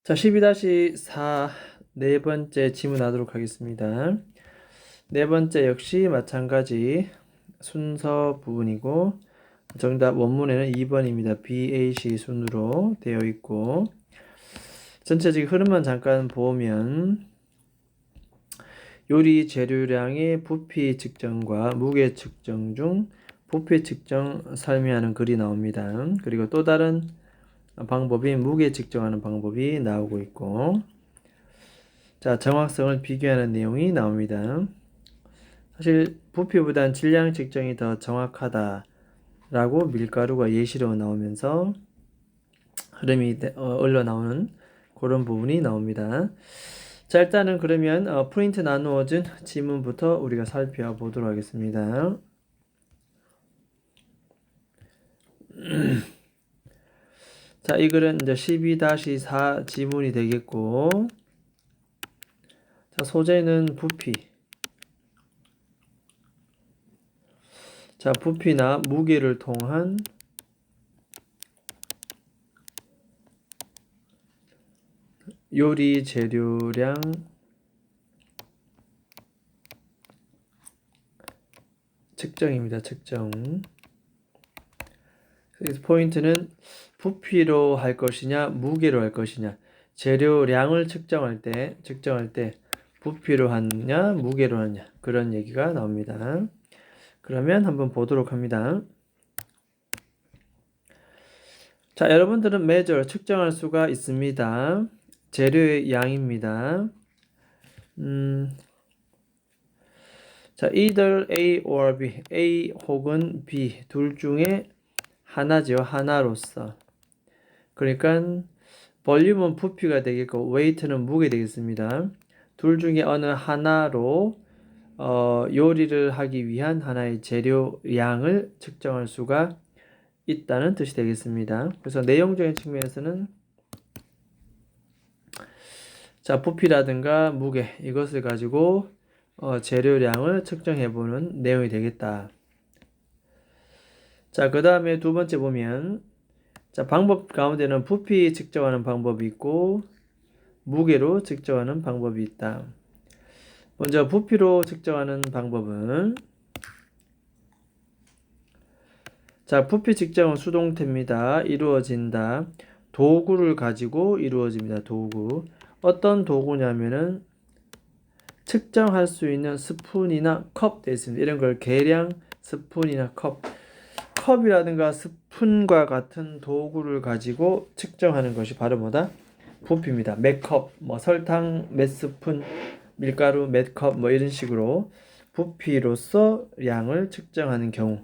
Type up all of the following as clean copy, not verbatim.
자, 12-4 네 번째 질문하도록 하겠습니다. 네 번째 역시 마찬가지 순서 부분이고 정답 원문에는 2번입니다. BAC 순으로 되어 있고 전체적인 흐름만 잠깐 보면 요리 재료량의 부피 측정과 무게 측정 중 부피 측정 설명하는 글이 나옵니다. 그리고 또 다른 방법인 무게 측정하는 방법이 나오고 있고 자, 정확성을 비교하는 내용이 나옵니다. 사실 부피보단 질량 측정이 더 정확하다라고 밀가루가 예시로 나오면서 흐름이 흘러나오는 그런 부분이 나옵니다. 자, 일단은 그러면 프린트 나누어진 지문부터 우리가 살펴보도록 하겠습니다. 자, 이 글은 이제 12-4 지문이 되겠고 자, 소재는 부피. 자, 부피나 무게를 통한 요리 재료량 측정입니다. 측정. 그래서 포인트는 부피로 할 것이냐, 무게로 할 것이냐. 재료량을 측정할 때 부피로 하느냐, 무게로 하느냐. 그런 얘기가 나옵니다. 그러면 한번 보도록 합니다. 자, 여러분들은 measure, 측정할 수가 있습니다. 재료의 양입니다. 자, either A or B, A 혹은 B 둘 중에 하나죠. 하나로서. 그러니까 볼륨은 부피가 되겠고 weight는 무게 되겠습니다. 둘 중에 어느 하나로 요리를 하기 위한 하나의 재료량을 측정할 수가 있다는 뜻이 되겠습니다. 그래서 내용적인 측면에서는 자, 부피라든가 무게 이것을 가지고 재료량을 측정해보는 내용이 되겠다. 자, 그 다음에 두 번째 보면 자, 방법 가운데는 부피 측정하는 방법이 있고 무게로 측정하는 방법이 있다. 먼저 부피로 측정하는 방법은 자, 부피 측정은 수동태입니다. 이루어진다. 도구를 가지고 이루어집니다. 도구. 어떤 도구냐면은 측정할 수 있는 스푼이나 컵 되어 있습니다. 이런 걸 계량 스푼이나 컵. 컵이라든가 스푼과 같은 도구를 가지고 측정하는 것이 바로 뭐다? 부피입니다. 몇 컵, 설탕 몇 스푼, 밀가루 몇 컵, 이런 식으로 부피로서 양을 측정하는 경우.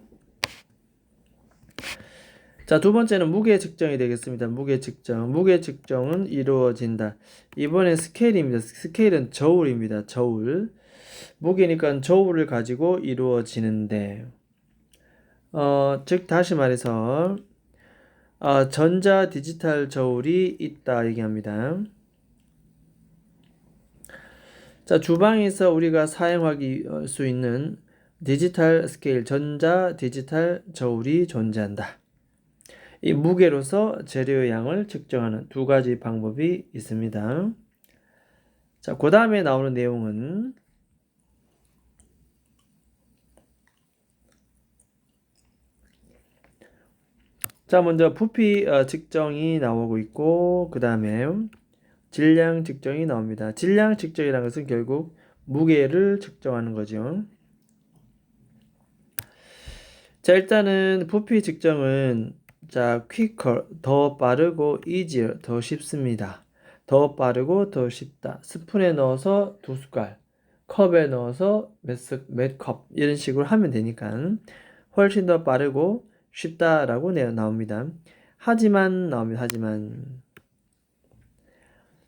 자, 두 번째는 무게 측정이 되겠습니다. 무게 측정. 무게 측정은 이루어진다. 이번엔 스케일입니다. 스케일은 저울입니다. 저울. 무게니까 저울을 가지고 이루어지는데, 즉, 다시 말해서, 전자 디지털 저울이 있다 얘기합니다. 자, 주방에서 우리가 사용하기 수 있는 디지털 스케일, 전자 디지털 저울이 존재한다. 이 무게로서 재료의 양을 측정하는 두 가지 방법이 있습니다. 자, 그 다음에 나오는 내용은 자, 먼저 부피 측정이 나오고 있고 그 다음에 질량 측정이 나옵니다. 질량 측정이라는 것은 결국 무게를 측정하는 거죠. 자, 일단은 부피 측정은 자, quicker, 더 빠르고 easier, 더 쉽습니다. 더 빠르고 더 쉽다. 스푼에 넣어서 2숟갈, 컵에 넣어서 몇 컵, 이런 식으로 하면 되니까 훨씬 더 빠르고 쉽다라고 나옵니다. 하지만 나옵니다.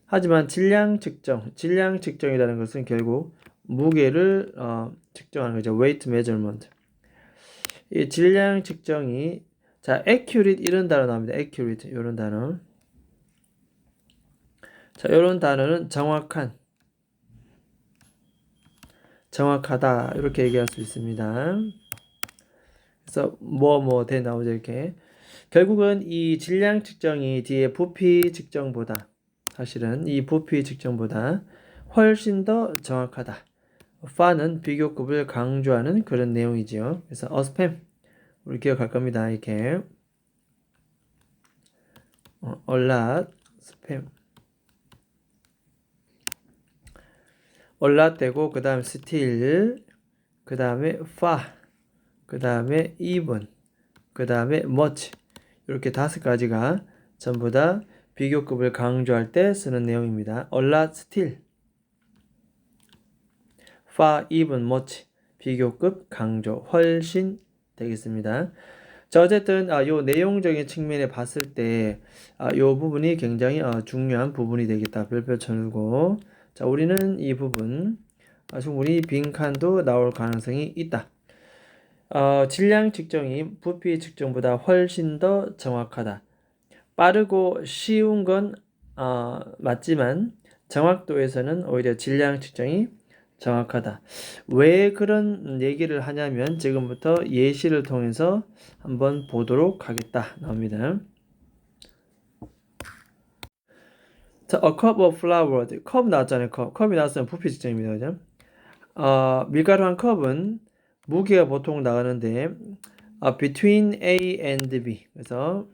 하지만 질량 측정이라는 것은 결국 무게를 측정하는 거죠. weight measurement. 이 질량 측정이 자, accurate 이런 단어 나옵니다. accurate 이런 단어. 자, 이런 단어는 정확하다 이렇게 얘기할 수 있습니다. 그래서 대 나오죠 이렇게. 결국은 이 질량 측정이 뒤에 부피 측정보다 사실은 이 부피 측정보다 훨씬 더 정확하다. far는 비교급을 강조하는 그런 내용이죠. 그래서 a spam 우리 기억할 겁니다. 이렇게 a lot spam a lot 되고 그 다음 still 그 다음에 far 그 다음에 even 그 다음에 much 이렇게 5가지가 전부 다 비교급을 강조할 때 쓰는 내용입니다. a lot still far even much 비교급 강조 훨씬 되겠습니다. 자, 어쨌든 요 내용적인 측면에 봤을 때 요 부분이 굉장히 중요한 부분이 되겠다. 별표 쳐주고 자, 우리는 이 부분 충분히 빈칸도 나올 가능성이 있다. 질량 측정이 부피 측정보다 훨씬 더 정확하다. 빠르고 쉬운 건 맞지만 정확도에서는 오히려 질량 측정이 정확하다. 왜 그런 얘기를 하냐면 지금부터 예시를 통해서 한번 보도록 하겠다 나옵니다. 자, a cup of flour. 컵 나왔잖아요. 컵이 나왔으면 부피 측정입니다. 그죠? 밀가루 한 컵은 무게가 보통 나가는데 between A and B. 그래서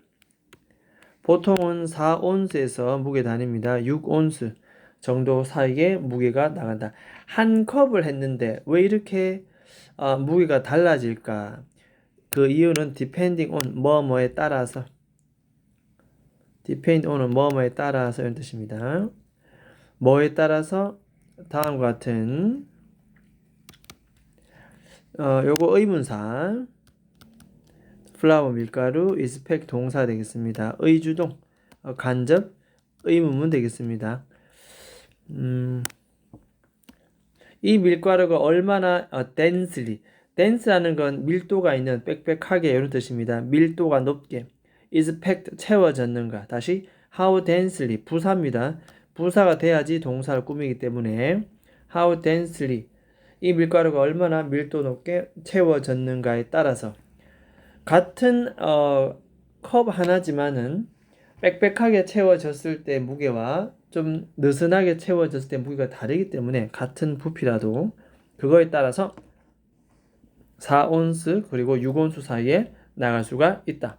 보통은 4온스에서 무게 다닙니다. 6온스 정도 사이에 무게가 나간다. 한 컵을 했는데 왜 이렇게 무게가 달라질까? 그 이유는 depending on 뭐뭐에 따라서 depend on은 뭐뭐에 따라서 이런 뜻입니다. 뭐에 따라서 다음과 같은 요거 의문사 플라워 밀가루 expect 동사 되겠습니다. 의주동 간접 의문문 되겠습니다. 이 밀가루가 얼마나 dense라는 건 밀도가 있는 빽빽하게 이런 뜻입니다. 밀도가 높게 is packed 채워졌는가. 다시 how densely 부사입니다. 부사가 돼야지 동사를 꾸미기 때문에 how densely 이 밀가루가 얼마나 밀도 높게 채워졌는가에 따라서 같은 컵 하나지만은 빽빽하게 채워졌을 때 무게와 좀 느슨하게 채워졌을 때 무게가 다르기 때문에 같은 부피라도 그거에 따라서 4온스 그리고 6온스 사이에 나갈 수가 있다.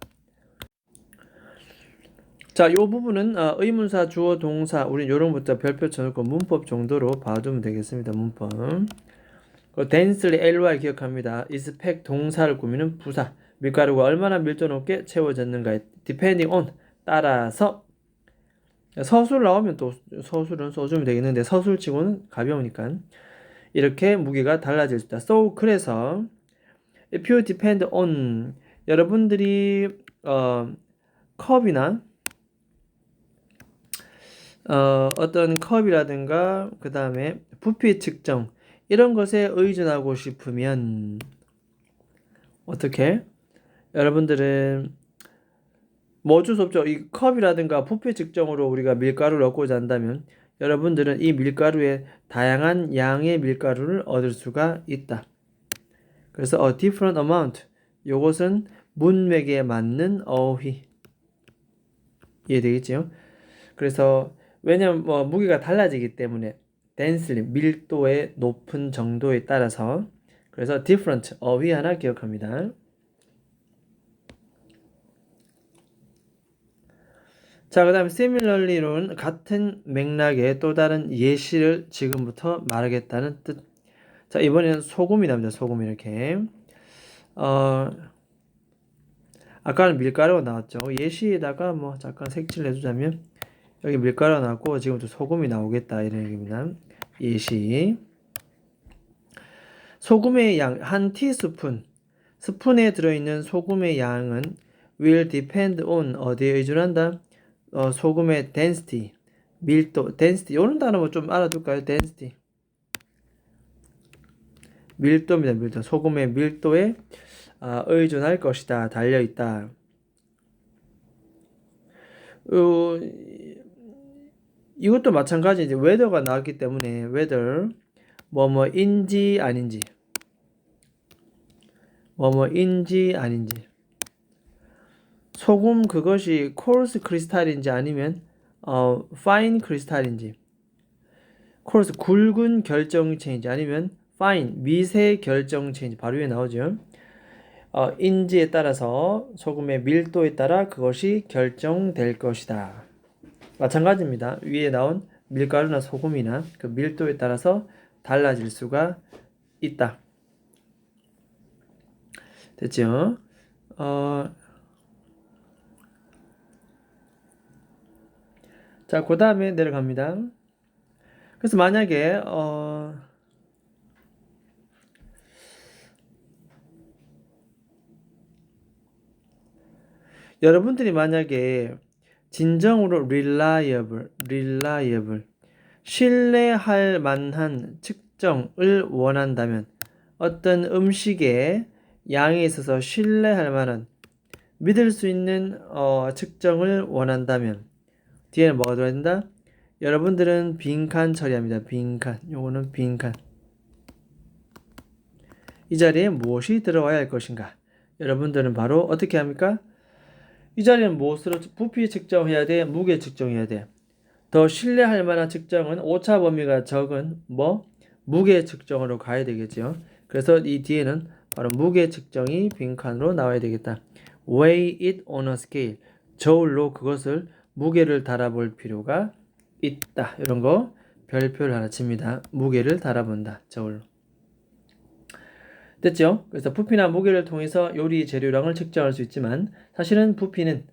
자, 이 부분은 의문사, 주어, 동사 우리 요런 것부터 별표 쳐놓고 문법 정도로 봐두면 되겠습니다. 문법. densely ly 기억합니다. is packed 동사를 꾸미는 부사. 밀가루가 얼마나 밀도 높게 채워졌는가에 depending on 따라서 서술 나오면 또 서술은 써주면 되겠는데 서술치고는 가벼우니까 이렇게 무게가 달라질 수 있다. So 그래서 if you depend on 여러분들이 컵이나 어떤 컵이라든가 그 다음에 부피 측정 이런 것에 의존하고 싶으면 어떻게? 여러분들은 뭐 어쩔 수 없죠. 이 컵이라든가 부피 측정으로 우리가 밀가루를 얻고자 한다면 여러분들은 이 밀가루에 다양한 양의 밀가루를 얻을 수가 있다. 그래서 a different amount 요것은 문맥에 맞는 어휘 이해되겠죠? 그래서 왜냐면 무게가 달라지기 때문에 densely 밀도의 높은 정도에 따라서 그래서 different 어휘 하나 기억합니다. 자, 그 다음에 similarly로는 같은 맥락의 또 다른 예시를 지금부터 말하겠다는 뜻. 자, 이번에는 소금이 나옵니다. 소금 이렇게. 아까는 밀가루가 나왔죠. 예시에다가 뭐 잠깐 색칠을 해주자면 여기 밀가루가 나왔고 지금부터 소금이 나오겠다 이런 얘기입니다. 예시. 소금의 양, 한 티스푼. 스푼에 들어있는 소금의 양은 will depend on 어디에 의존한다? 소금의 density, 밀도, density. 이런 단어 뭐 좀 알아둘까요? density. 밀도입니다. 밀도. 소금의 밀도에 의존할 것이다. 달려있다. 이것도 마찬가지 이제 weather가 나왔기 때문에 whether 뭐뭐인지 아닌지 뭐뭐인지 아닌지 소금 그것이 콜스 크리스탈인지 아니면 fine 크리스탈인지, 코러스 굵은 결정체인지, 아니면 fine 미세 결정체인지 바로 위에 나오죠. 인지에 따라서 소금의 밀도에 따라 그것이 결정될 것이다. 마찬가지입니다. 위에 나온 밀가루나 소금이나 그 밀도에 따라서 달라질 수가 있다. 됐죠? 자, 그 다음에 내려갑니다. 그래서 만약에 여러분들이 만약에 진정으로 reliable, 신뢰할 만한 측정을 원한다면, 어떤 음식의 양에 있어서 신뢰할 만한, 믿을 수 있는 측정을 원한다면 뒤에는 뭐가 들어야 된다? 여러분들은 빈칸 처리합니다. 빈칸. 요거는 빈칸. 이 자리에 무엇이 들어와야 할 것인가? 여러분들은 바로 어떻게 합니까? 이 자리는 무엇으로 부피 측정해야 돼? 무게 측정해야 돼. 더 신뢰할 만한 측정은 오차 범위가 적은 무게 측정으로 가야 되겠죠. 그래서 이 뒤에는 바로 무게 측정이 빈칸으로 나와야 되겠다. Weigh it on a scale. 저울로 그것을 무게를 달아볼 필요가 있다. 이런 거 별표를 하나 칩니다. 무게를 달아본다. 저울로. 됐죠? 그래서 부피나 무게를 통해서 요리 재료량을 측정할 수 있지만, 사실은 부피는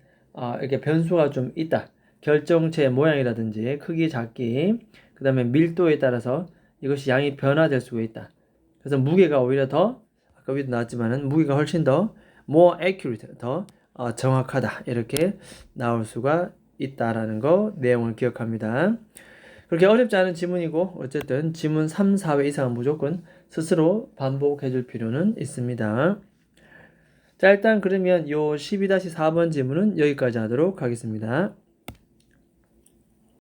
이렇게 변수가 좀 있다. 결정체 모양이라든지 크기, 작기, 그 다음에 밀도에 따라서 이것이 양이 변화될 수가 있다. 그래서 무게가 오히려 더, 아까 위도 나왔지만은 무게가 훨씬 더 more accurate, 더 정확하다. 이렇게 나올 수가 있다라는 거 내용을 기억합니다. 그렇게 어렵지 않은 지문이고, 어쨌든 지문 3, 4회 이상은 무조건 스스로 반복해 줄 필요는 있습니다. 자, 일단 그러면 요 12-4번 지문은 여기까지 하도록 하겠습니다.